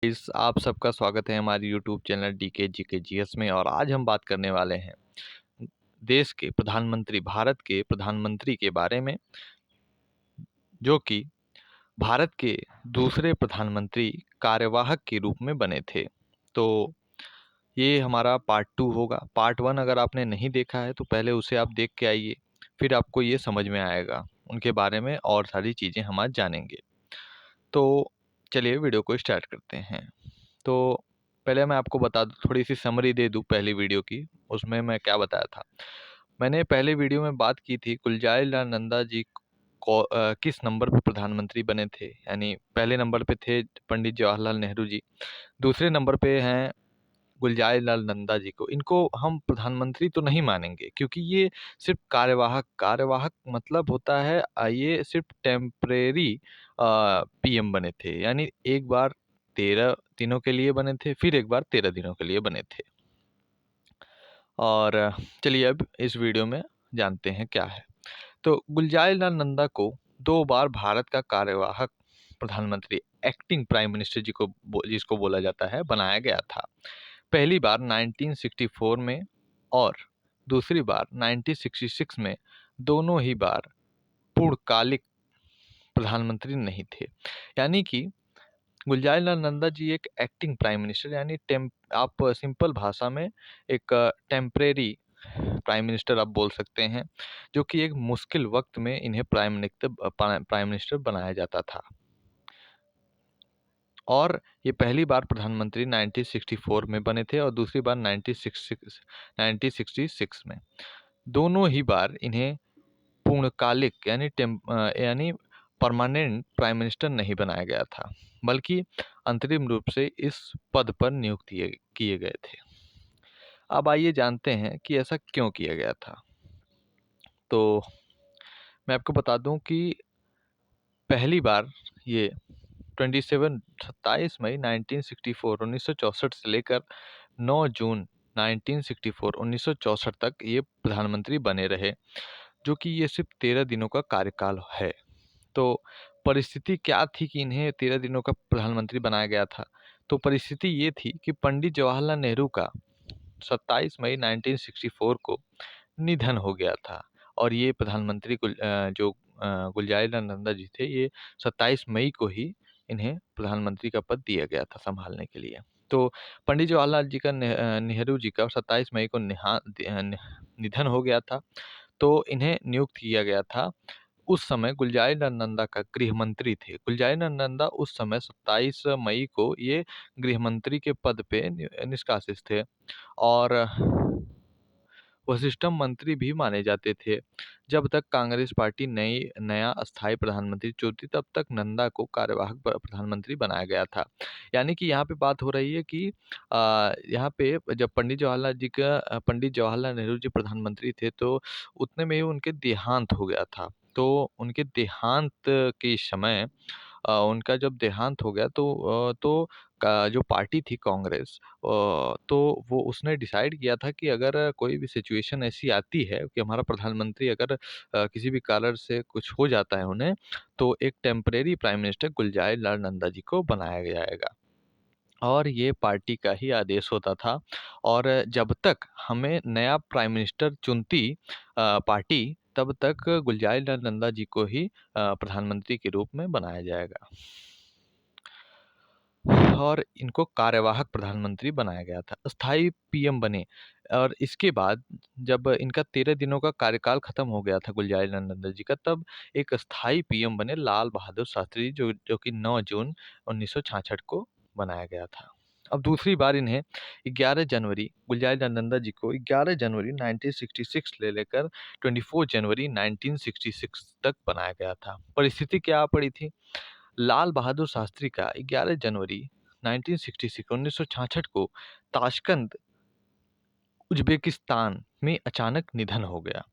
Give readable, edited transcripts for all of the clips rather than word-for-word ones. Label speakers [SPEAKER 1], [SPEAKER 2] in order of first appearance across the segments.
[SPEAKER 1] आप सबका स्वागत है हमारे YouTube channel DK GK GS में। और आज हम बात करने वाले हैं देश के प्रधानमंत्री, भारत के प्रधानमंत्री के बारे में, जो कि भारत के दूसरे प्रधानमंत्री कार्यवाहक के रूप में बने थे। तो ये हमारा पार्ट 2 होगा। पार्ट 1 अगर आपने नहीं देखा है तो पहले उसे आप देख के आइए, फिर आपको ये समझ में आएगा। उनके बारे में और सारी चीज़ें हम आज जानेंगे। तो चलिए वीडियो को स्टार्ट करते हैं। तो पहले मैं आपको बता दूं, थोड़ी सी समरी दे दूं पहली वीडियो की। उसमें मैं क्या बताया था, मैंने पहले वीडियो में बात की थी गुलजारी लाल नंदा जी किस नंबर पे प्रधानमंत्री बने थे। यानी पहले नंबर पे थे पंडित जवाहरलाल नेहरू जी, दूसरे नंबर पे हैं गुलजारी लाल नंदा जी। को इनको हम प्रधानमंत्री तो नहीं मानेंगे, क्योंकि ये सिर्फ कार्यवाहक कार्यवाहक मतलब होता है ये सिर्फ टेम्परेरी पीएम बने थे। यानी एक बार 13 दिनों के लिए बने थे, फिर एक बार 13 दिनों के लिए बने थे। और चलिए अब इस वीडियो में जानते हैं क्या है। तो गुलजारी लाल नंदा को 2 बार भारत का कार्यवाहक प्रधानमंत्री, एक्टिंग प्राइम मिनिस्टर जी को जिसको बोला जाता है, बनाया गया था। पहली बार 1964 में और दूसरी बार 1966 में। दोनों ही बार पूर्णकालिक प्रधानमंत्री नहीं थे। यानी कि गुलजारी लाल नंदा जी एक एक्टिंग प्राइम मिनिस्टर, यानी आप सिंपल भाषा में एक टेम्परेरी प्राइम मिनिस्टर आप बोल सकते हैं, जो कि एक मुश्किल वक्त में इन्हें प्राइम मिनिस्टर बनाया जाता था। और ये पहली बार प्रधानमंत्री 1964 में बने थे और दूसरी बार 1966 में। दोनों ही बार इन्हें पूर्णकालिक यानी परमानेंट प्राइम मिनिस्टर नहीं बनाया गया था, बल्कि अंतरिम रूप से इस पद पर नियुक्त किए गए थे। अब आइए जानते हैं कि ऐसा क्यों किया गया था। तो मैं आपको बता दूं कि पहली बार ये 27 मई 1964 से लेकर 9 जून 1964 तक ये प्रधानमंत्री बने रहे, जो कि ये सिर्फ 13 दिनों का कार्यकाल है। तो परिस्थिति क्या थी कि इन्हें 13 दिनों का प्रधानमंत्री बनाया गया था। तो परिस्थिति ये थी कि पंडित जवाहरलाल नेहरू का 27 मई 1964 को निधन हो गया था। और ये प्रधानमंत्री गुलजारी लाल नंदा जी थे, ये 27 मई को ही इन्हें प्रधानमंत्री का पद दिया गया था संभालने के लिए। तो पंडित जवाहरलाल जी का नेहरू जी का 27 मई को निधन हो गया था। तो इन्हें नियुक्त किया गया था। उस समय गुलजारी लाल नंदा का गृह मंत्री थे। गुलजारी लाल नंदा उस समय 27 मई को ये गृह मंत्री के पद पे निष्कासित थे। और वह सिस्टम मंत्री भी माने जाते थे। जब तक कांग्रेस पार्टी नया अस्थायी प्रधानमंत्री चुनती, तब तक नंदा को कार्यवाहक प्रधानमंत्री बनाया गया था। यानी कि यहाँ पे बात हो रही है कि यहाँ पे जब पंडित जवाहरलाल नेहरू जी प्रधानमंत्री थे, तो उतने में ही उनके देहांत हो गया था। तो उनके देहांत के समय उनका जब देहांत हो गया, तो जो पार्टी थी कांग्रेस, तो वो उसने डिसाइड किया था कि अगर कोई भी सिचुएशन ऐसी आती है कि हमारा प्रधानमंत्री अगर किसी भी कारण से कुछ हो जाता है उन्हें, तो एक temporary prime minister Gulzari Lal Nanda ji को बनाया जाएगा। और ये पार्टी का ही आदेश होता था। और जब तक हमें नया प्राइम मिनिस्टर चुनती पार्टी, तब तक गुलजारी लाल नंदा जी को ही प्रधानमंत्री के रूप में बनाया जाएगा। और इनको कार्यवाहक प्रधानमंत्री बनाया गया था, अस्थाई पीएम बने। और इसके बाद जब इनका 13 दिनों का कार्यकाल खत्म हो गया था गुलजारी लाल नंदा जी का, तब एक अस्थाई पीएम बने लाल बहादुर शास्त्री, जो कि 9 जून 1966 को बनाया गया था। अब दूसरी बार इन्हें 11 जनवरी गुलजारी लाल नंदा जी को 11 जनवरी 1966 ले लेकर 24 जनवरी 1966 तक बनाया गया था। परिस्थिति क्या पड़ी थी, लाल बहादुर शास्त्री का 11 जनवरी 1966 को ताशकंद, उज्बेकिस्तान में अचानक निधन हो गया।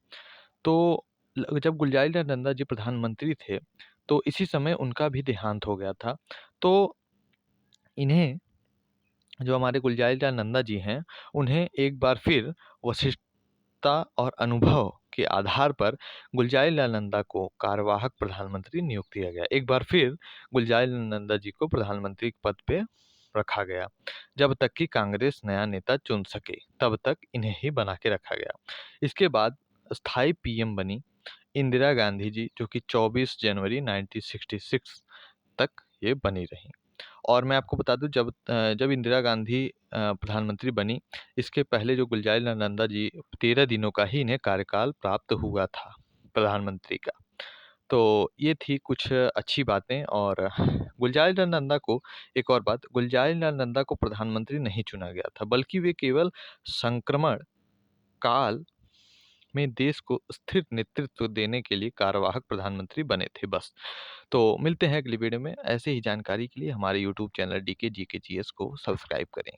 [SPEAKER 1] तो जब गुलजारी लाल नंदा जी प्रधानमंत्री थे, तो इसी समय उनका भी देहांत हो गया था। तो इन्हें, जो हमारे गुलजारी लाल नंदा जी हैं, उन्हें एक बार फिर वरिष्ठता और अनुभव के आधार पर गुलजारी लाल नंदा को कार्यवाहक प्रधानमंत्री नियुक्त किया गया। एक बार फिर गुलजारी लाल नंदा जी को प्रधानमंत्री के पद पे रखा गया। जब तक कि कांग्रेस नया नेता चुन सके, तब तक इन्हें ही बना के रखा गया। इसके बाद स्थायी पीएम बनी इंदिरा गांधी जी, जो कि 24 जनवरी 1966 तक ये बनी रहीं। और मैं आपको बता दूं, जब इंदिरा गांधी प्रधानमंत्री बनी, इसके पहले जो गुलज़ार नंदा जी 13 दिनों का ही इन्हें कार्यकाल प्राप्त हुआ था प्रधानमंत्री का। तो ये थी कुछ अच्छी बातें। और गुलज़ार नंदा को, एक और बात, गुलज़ार नंदा को प्रधानमंत्री नहीं चुना गया था, बल्कि वे केवल संक्रमण काल में देश को स्थिर नेतृत्व देने के लिए कार्यवाहक प्रधानमंत्री बने थे, बस। तो मिलते हैं अगली वीडियो में। ऐसे ही जानकारी के लिए हमारे YouTube channel DK GK GS को सब्सक्राइब करें।